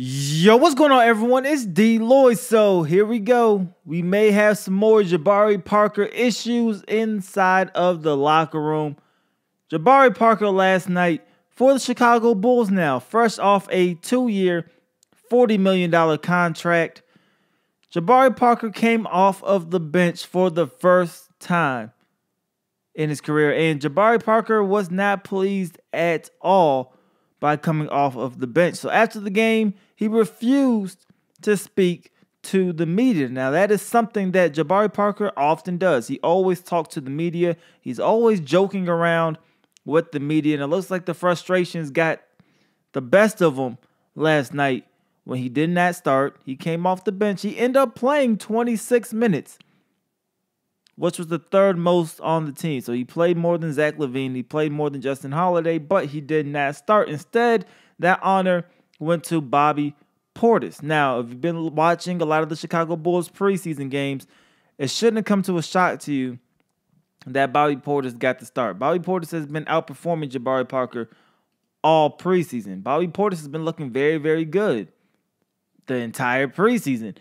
Yo, what's going on, everyone? It's DLloyd. So here we go. We may have some more Jabari Parker issues inside of the locker room. Jabari Parker last night for the Chicago Bulls now, fresh off a 2-year, $40 million contract. Jabari Parker came off of the bench for the first time in his career, and Jabari Parker was not pleased at all by coming off of the bench. So after the game, he refused to speak to the media. Now, that is something that Jabari Parker often does. He always talks to the media. He's always joking around with the media, and it looks like the frustrations got the best of him last night when he did not start. He came off the bench. He ended up playing 26 minutes, which was the third most on the team. So he played more than Zach LaVine. He played more than Justin Holiday, but he did not start. Instead, that honor went to Bobby Portis. Now, if you've been watching a lot of the Chicago Bulls preseason games, it shouldn't have come to a shock to you that Bobby Portis got the start. Bobby Portis has been outperforming Jabari Parker all preseason. Bobby Portis has been looking very, very good the entire preseason.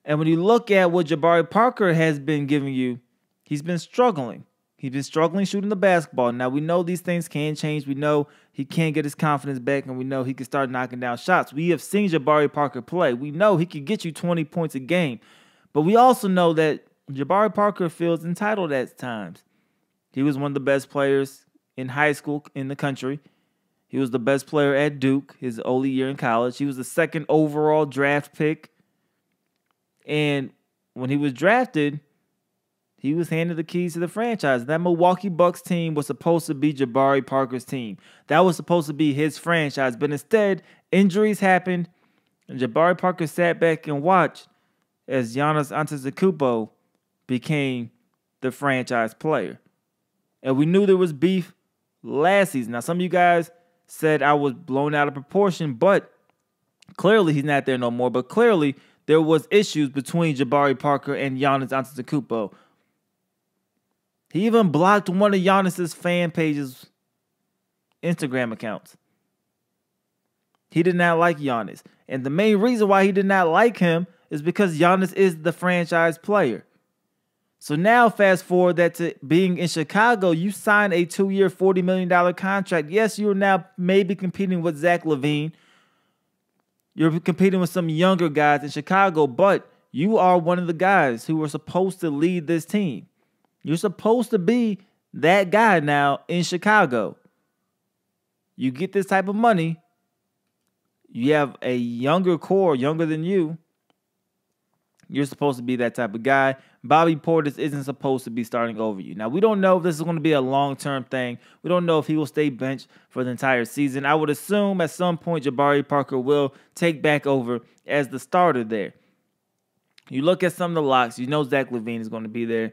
And when you look at what Jabari Parker has been giving you, he's been struggling. He's been struggling shooting the basketball. Now, we know these things can change. We know he can't get his confidence back, and we know he can start knocking down shots. We have seen Jabari Parker play. We know he can get you 20 points a game. But we also know that Jabari Parker feels entitled at times. He was one of the best players in high school in the country. He was the best player at Duke his only year in college. He was the second overall draft pick. And when he was drafted, he was handed the keys to the franchise. That Milwaukee Bucks team was supposed to be Jabari Parker's team. That was supposed to be his franchise. But instead, injuries happened, and Jabari Parker sat back and watched as Giannis Antetokounmpo became the franchise player. And we knew there was beef last season. Now, some of you guys said I was blown out of proportion, but clearly he's not there no more. But clearly there was issues between Jabari Parker and Giannis Antetokounmpo. He even blocked one of Giannis's fan page's Instagram accounts. He did not like Giannis. And the main reason why he did not like him is because Giannis is the franchise player. So now fast forward that to being in Chicago, you signed a 2-year, $40 million contract. Yes, you're now maybe competing with Zach LaVine. You're competing with some younger guys in Chicago, but you are one of the guys who are supposed to lead this team. You're supposed to be that guy now in Chicago. You get this type of money. You have a younger core, younger than you. You're supposed to be that type of guy. Bobby Portis isn't supposed to be starting over you. Now, we don't know if this is going to be a long-term thing. We don't know if he will stay benched for the entire season. I would assume at some point Jabari Parker will take back over as the starter there. You look at some of the locks. You know Zach LaVine is going to be there.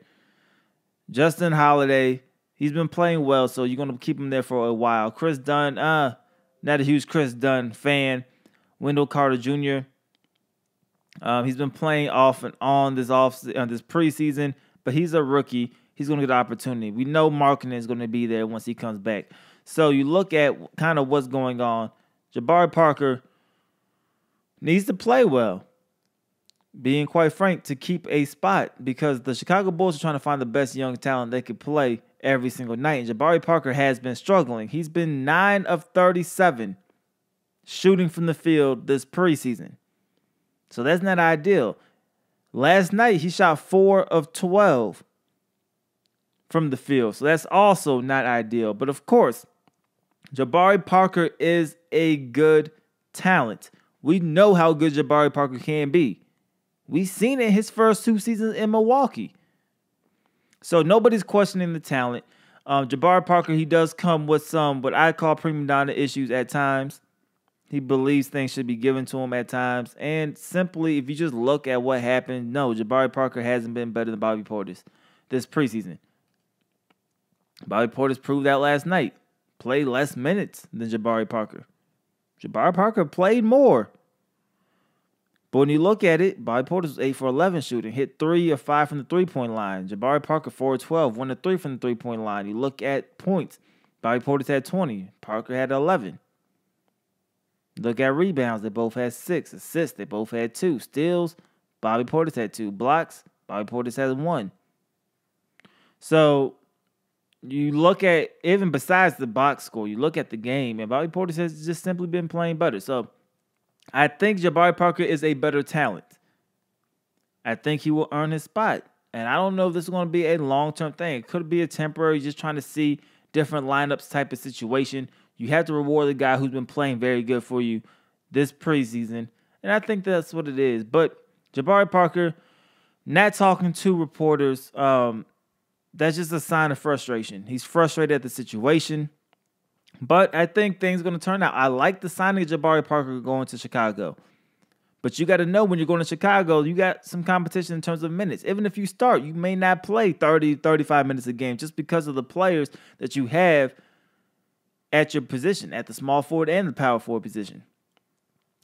Justin Holiday, he's been playing well, so you're going to keep him there for a while. Chris Dunn, not a huge Chris Dunn fan. Wendell Carter Jr., he's been playing off and on this preseason, but he's a rookie. He's going to get an opportunity. We know Markkanen is going to be there once he comes back. So you look at kind of what's going on. Jabari Parker needs to play well, being quite frank, to keep a spot, because the Chicago Bulls are trying to find the best young talent they could play every single night. And Jabari Parker has been struggling. He's been 9 of 37 shooting from the field this preseason. So that's not ideal. Last night, he shot 4 of 12 from the field. So that's also not ideal. But of course, Jabari Parker is a good talent. We know how good Jabari Parker can be. We've seen it his first 2 seasons in Milwaukee. So nobody's questioning the talent. Jabari Parker, he does come with some what I call prima donna issues at times. He believes things should be given to him at times. And simply, if you just look at what happened, no, Jabari Parker hasn't been better than Bobby Portis this preseason. Bobby Portis proved that last night. Played less minutes than Jabari Parker. Jabari Parker played more. But when you look at it, Bobby Portis was 8 for 11 shooting, hit 3 of 5 from the three-point line. Jabari Parker 4 of 12, 1 of 3 from the three-point line. You look at points, Bobby Portis had 20, Parker had 11. Look at rebounds. They both had 6. Assists. They both had 2. Steals. Bobby Portis had 2. Blocks. Bobby Portis has 1. So you look at, even besides the box score, you look at the game, and Bobby Portis has just simply been playing better. So I think Jabari Parker is a better talent. I think he will earn his spot. And I don't know if this is going to be a long-term thing. It could be a temporary, just trying to see different lineups type of situation. You have to reward the guy who's been playing very good for you this preseason. And I think that's what it is. But Jabari Parker, not talking to reporters, that's just a sign of frustration. He's frustrated at the situation. But I think things are going to turn out. I like the signing of Jabari Parker going to Chicago. But you got to know when you're going to Chicago, you got some competition in terms of minutes. Even if you start, you may not play 30, 35 minutes a game just because of the players that you have at your position, at the small forward and the power forward position.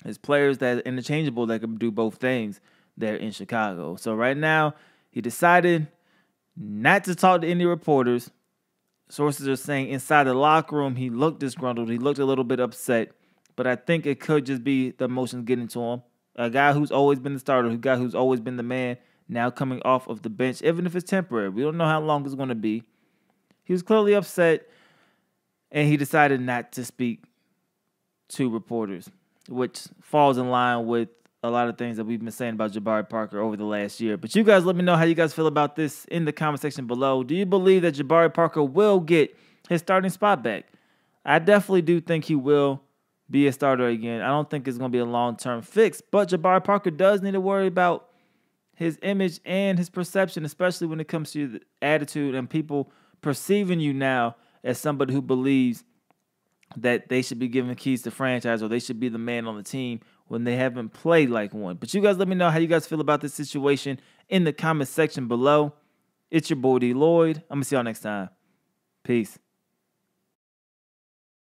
There's players that are interchangeable that can do both things there in Chicago. So right now, he decided not to talk to any reporters. Sources are saying inside the locker room, he looked disgruntled. He looked a little bit upset. But I think it could just be the emotions getting to him. A guy who's always been the starter, a guy who's always been the man, now coming off of the bench, even if it's temporary. We don't know how long it's going to be. He was clearly upset, and he decided not to speak to reporters, which falls in line with a lot of things that we've been saying about Jabari Parker over the last year. But you guys let me know how you guys feel about this in the comment section below. Do you believe that Jabari Parker will get his starting spot back? I definitely do think he will be a starter again. I don't think it's going to be a long-term fix, but Jabari Parker does need to worry about his image and his perception, especially when it comes to the attitude and people perceiving you now as somebody who believes that they should be given keys to franchise or they should be the man on the team when they haven't played like one. But you guys let me know how you guys feel about this situation in the comment section below. It's your boy DLloyd. I'm going to see y'all next time. Peace.